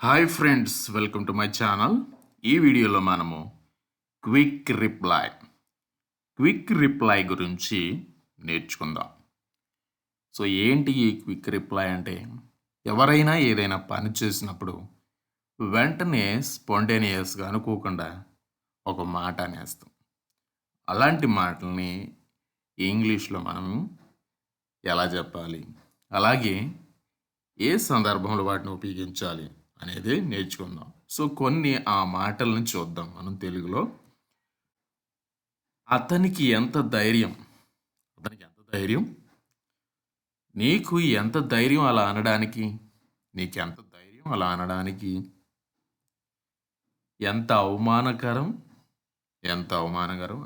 Hi friends, welcome to my channel. ఈ వీడియోలో మనము క్విక్ రిప్లై గురించి నేర్చుకుందాం. సో ఏంటి ఈ క్విక్ రిప్లై అంటే, ఎవరైనా ఏదైనా పని చేసినప్పుడు వెంటనే స్పాంటేనియస్గా అనుకోకుండా ఒక మాట అనేస్తాం. అలాంటి మాటల్ని ఇంగ్లీష్లో మనం ఎలా చెప్పాలి, అలాగే ఏ సందర్భంలో వాటిని ఉపయోగించాలి అనేది నేర్చుకుందాం. సో కొన్ని ఆ మాటలను చూద్దాం మనం తెలుగులో. అతనికి ఎంత ధైర్యం, నీకు ఎంత ధైర్యం అలా అనడానికి, నీకెంత ధైర్యం అలా అనడానికి, ఎంత అవమానకరం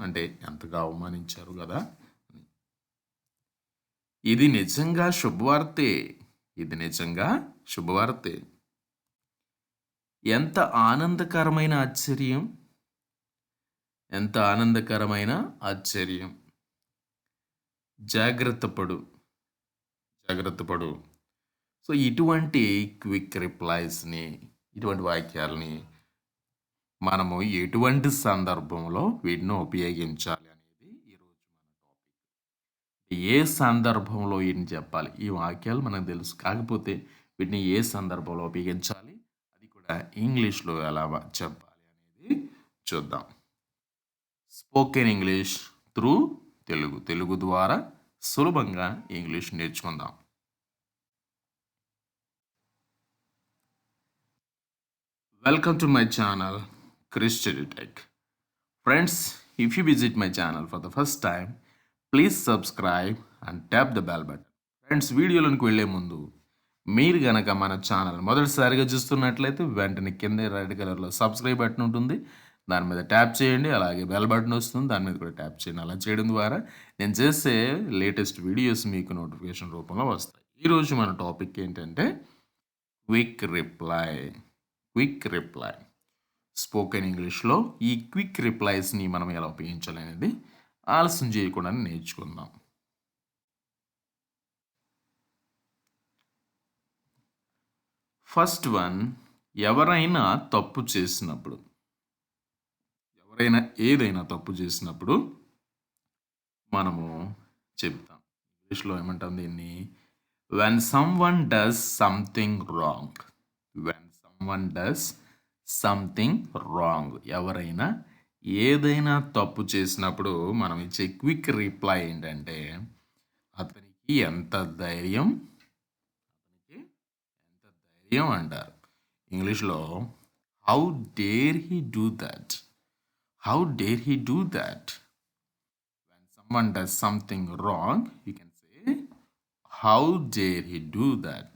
అంటే ఎంతగా అవమానించారు కదా. ఇది నిజంగా శుభవార్తే. ఎంత ఆనందకరమైన ఆశ్చర్యం. జాగ్రత్త పడు. సో ఇటువంటి క్విక్ రిప్లైస్ని, ఇటువంటి వాక్యాలని మనము ఎటువంటి సందర్భంలో వీటిని ఉపయోగించాలి అనేది ఈరోజు మన టాపిక్. ఏ సందర్భంలో వీటిని చెప్పాలి, ఈ వాక్యాలు మనకు తెలుసు, కాకపోతే వీటిని ఏ సందర్భంలో ఉపయోగించాలి, అది కూడా ఇంగ్లీష్లో ఎలా చెప్పాలి అనేది చూద్దాం. స్పోకెన్ ఇంగ్లీష్ త్రూ తెలుగు ద్వారా సులభంగా ఇంగ్లీష్ నేర్చుకుందాం. Welcome to my channel, Chrish EduTech. Friends, if you visit my channel for the first time, please subscribe and tap the bell button. Friends, వీడియోలోకి వెళ్ళే ముందు మీరు గనక మన ఛానల్ మొదటిసారిగా చూస్తున్నట్లయితే వెంటనే కింద రెడ్ కలర్లో సబ్స్క్రైబ్ బటన్ ఉంటుంది, దాని మీద ట్యాప్ చేయండి. అలాగే బెల్ బటన్ వస్తుంది, దాని మీద కూడా ట్యాప్ చేయండి. అలా చేయడం ద్వారా నేను చేసే లేటెస్ట్ వీడియోస్ మీకు నోటిఫికేషన్ రూపంలో వస్తాయి. ఈరోజు మన టాపిక్ ఏంటంటే క్విక్ రిప్లై. స్పోకెన్ ఇంగ్లీష్లో ఈ క్విక్ రిప్లైస్ని మనం ఎలా ఉపయోగించాలి అనేది ఆలస్యం చేయకుండా నేర్చుకుందాం. ఫస్ట్ వన్, ఎవరైనా ఏదైనా తప్పు చేసినప్పుడు మనము చెప్తాం. ఇంగ్లీష్లో ఏమంటాం దీన్ని? when someone does something wrong. ఎవరైనా ఏదైనా తప్పు చేసినప్పుడు మనం ఇచ్చే క్విక్ రిప్లై ఏంటంటే, అతనికి ఎంత ధైర్యం అంటారు. ఇంగ్లీష్లో how dare he do that. when someone does something wrong, you can say how dare he do that.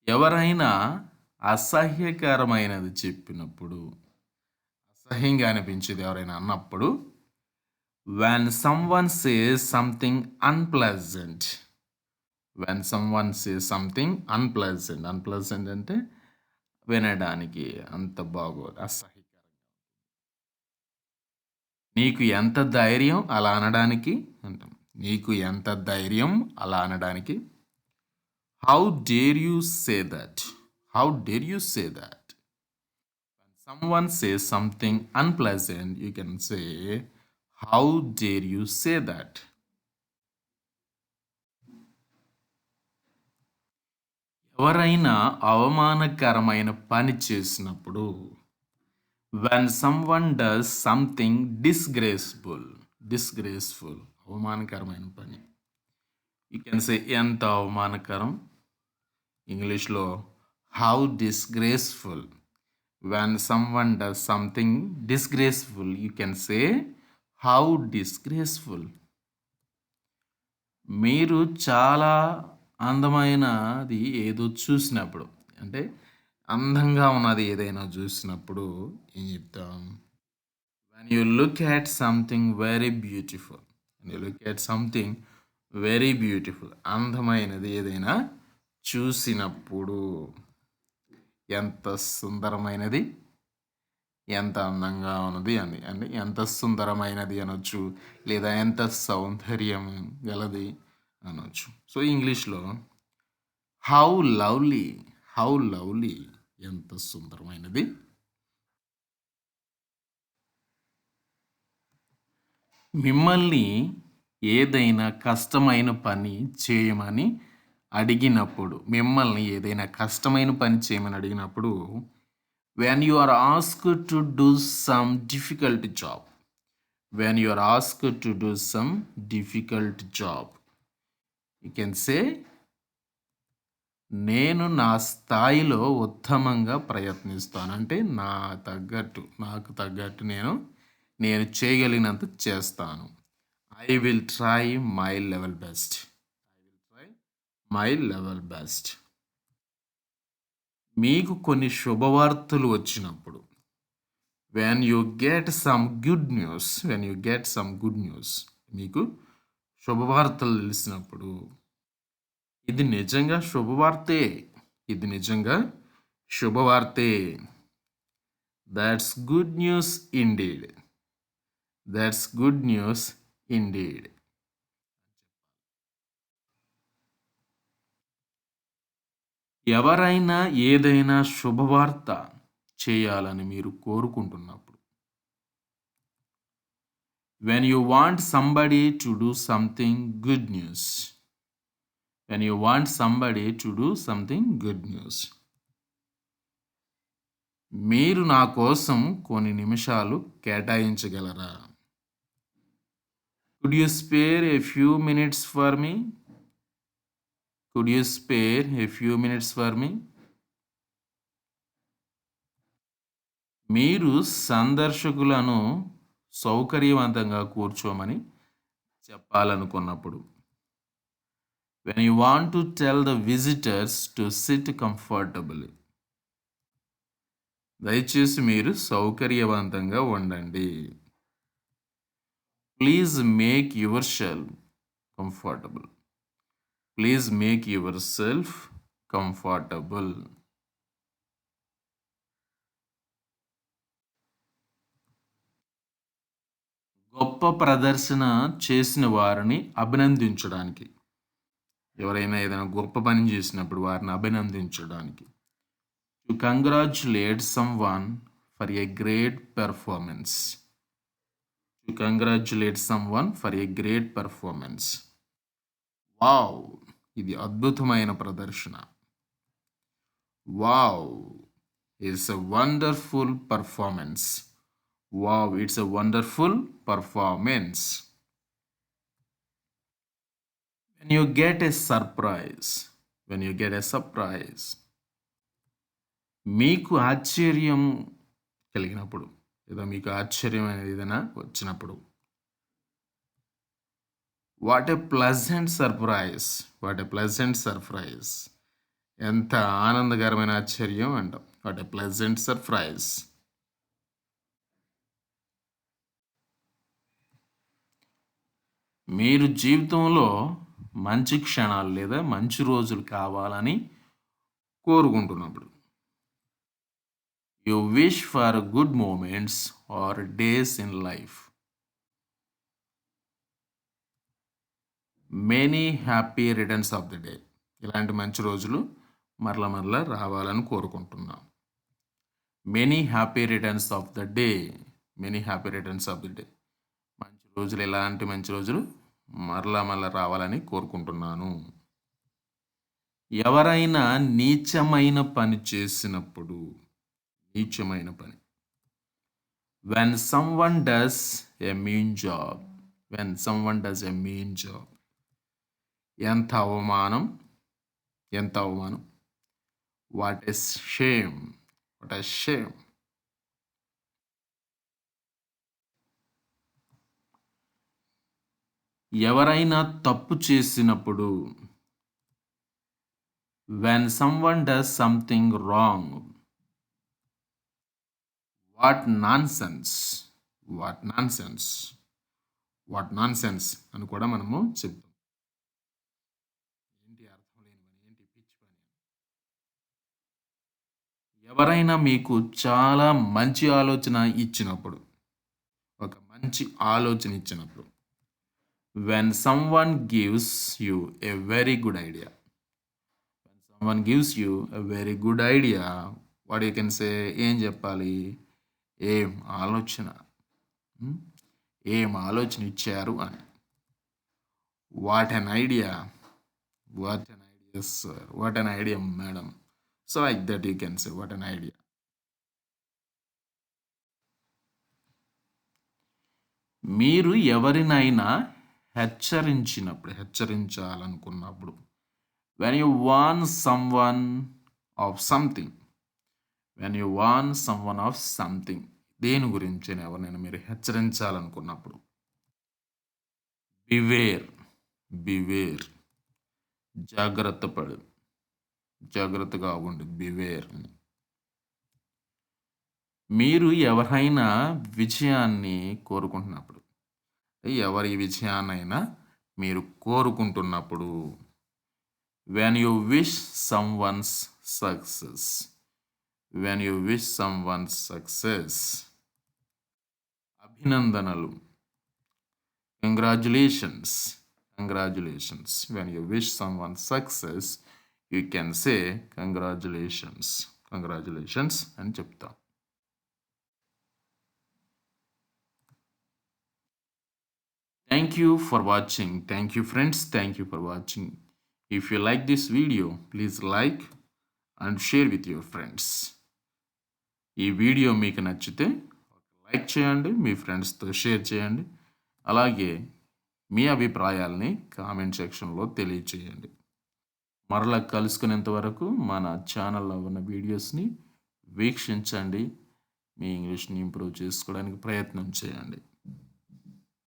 ఎవరైనా అసహ్యకరమైనది చెప్పినప్పుడు, అసహ్యంగా అనిపించేది ఎవరైనా అన్నప్పుడు, when someone says something unpleasant అంటే వినడానికి అంత బాగోదు, అసహ్యకరంగా. నీకు ఎంత ధైర్యం అలా అనడానికి అంటాం. How dare you say that? When someone says something unpleasant, you can say, how dare you say that? ఎవరైనా అవమానకరమైన పని చేసినప్పుడు, when someone does something disgraceful, అవమానకరమైన పని, you can say ఎంత అవమానకరం. ఇంగ్లీష్లో how disgraceful. when someone does something disgraceful, you can say how disgraceful. మీరు చాలా అందమైనది ఏదో చూసినప్పుడు, అంటే అందంగా ఉన్నది ఏదైనా చూసినప్పుడు ఏం చెప్తాం? when you look at something very beautiful. అందమైనది ఏదైనా చూసినప్పుడు, ఎంత సుందరమైనది, ఎంత అందంగా ఉన్నది అంటే ఎంత సుందరమైనది అనొచ్చు, లేదా ఎంత సౌందర్యం గలది అనొచ్చు. సో ఇంగ్లీష్లో హౌ లవ్లీ హౌ లవ్లీ, ఎంత సుందరమైనది. మిమ్మల్ని ఏదైనా కష్టమైన పని చేయమని అడిగినప్పుడు when you are asked to do some difficult job, when you are asked to do some difficult job, you can say నేను నా స్థాయిలో ఉత్తమంగా ప్రయత్నిస్తాను. అంటే నాకు తగ్గట్టు నేను చేయగలిగినంత చేస్తాను. I will try my level best. My level best. మీకు కొన్ని శుభవార్తలు వచ్చినప్పుడు when you get some good news, మీకు శుభవార్తలు తెలిసినప్పుడు ఇది నిజంగా శుభవార్తే. That's good news indeed. ఎవరైనా ఏదైనా శుభవార్త చేయాలని మీరు కోరుకుంటున్నప్పుడు when you want somebody to do something good news, మీరు నా కోసం కొన్ని నిమిషాలు కేటాయించగలరా? Could you spare a few minutes for me? మీరు సందర్శకులను సౌకర్యవంతంగా కూర్చోమని చెప్పాలనుకున్నప్పుడు when you want to tell the visitors to sit comfortably, దయచేసి మీరు సౌకర్యవంతంగా ఉండండి. Please make yourself comfortable. గొప్ప ప్రదర్శన చేసిన వారిని అభినందించడానికి, ఎవరైనా ఏదైనా గొప్ప పని చేసినప్పుడు వారిని అభినందించడానికి to congratulate someone for a great performance. Wow, ఇది అద్భుతమైన ప్రదర్శన. Wow, it's a wonderful performance. When you get a surprise, మీకు ఆశ్చర్యం కలిగినప్పుడు లేదా మీకు ఆశ్చర్యం అనేది ఏదైనా వచ్చినప్పుడు వాట్ ఏ ప్లెజెంట్ సర్ప్రైజ్, ఎంత ఆనందకరమైన ఆశ్చర్యం అంటాం. What a pleasant surprise. మీరు జీవితంలో మంచి క్షణాలు లేదా మంచి రోజులు కావాలని కోరుకుంటున్నప్పుడు you wish for good moments or days in life. Many happy returns of the day. ఇలాంటి మంచి రోజులు మరలా రావాలని కోరుకుంటున్నాం. Many happy returns of the day. మంచి రోజులు, ఎలాంటి మంచి రోజులు మరలా రావాలని కోరుకుంటున్నాను. ఎవరైనా నీచమైన పని చేసినప్పుడు, when someone does a mean job, ఎంత అవమానం. What a shame. ఎవరైనా తప్పు చేసినప్పుడు when someone does something wrong, what nonsense అని కూడా మనము చెప్తాం. ఏంటి అర్థం లేని పని, ఏంటి పిచ్చి పని. ఎవరైనా మీకు చాలా మంచి ఆలోచన ఇచ్చినప్పుడు, when someone gives you a very good idea, one gives you a very good idea, what you can say, ఏం చెప్పాలి, ఏం ఆలోచన, Hmm? ఏం ఆలోచన ఇచ్చారు అని. What an idea, what an idea sir, what an idea madam. So like that you can say what an idea. మీరు ఎవరినైనా హెచ్చరించాలనుకున్నప్పుడు, when you warn someone of something, when you warn someone of something, దేని గురించి ఎవరినైనా మీరు హెచ్చరించాలనుకున్నప్పుడు, beware, beware, జాగ్రత్త పడు, జాగ్రత్తగా ఉండు, బివేర్. మీరు ఎవరైనా విజయాన్ని కోరుకుంటున్నప్పుడు, ఎవరి విజయాన్నైనా మీరు కోరుకుంటున్నప్పుడు, when you wish someone's success, when you wish someone's success, అభినందనలు, congratulations, congratulations. When you wish someone success, you can say congratulations, కంగ్రాచులేషన్స్ అని చెప్తాం. Thank you for watching. Thank you friends. Thank you for watching. If you like this video, please like and share with your friends. ఈ video మీకు నచ్చితే like చేయండి, మీ ఫ్రెండ్స్తో share చేయండి, అలాగే మీ అభిప్రాయాల్ని కామెంట్ సెక్షన్లో తెలియచేయండి. మరలా కలుసుకునేంత వరకు మన ఛానల్లో ఉన్న వీడియోస్ని వీక్షించండి, మీ ఇంగ్లీష్ని ఇంప్రూవ్ చేసుకోవడానికి ప్రయత్నం చేయండి.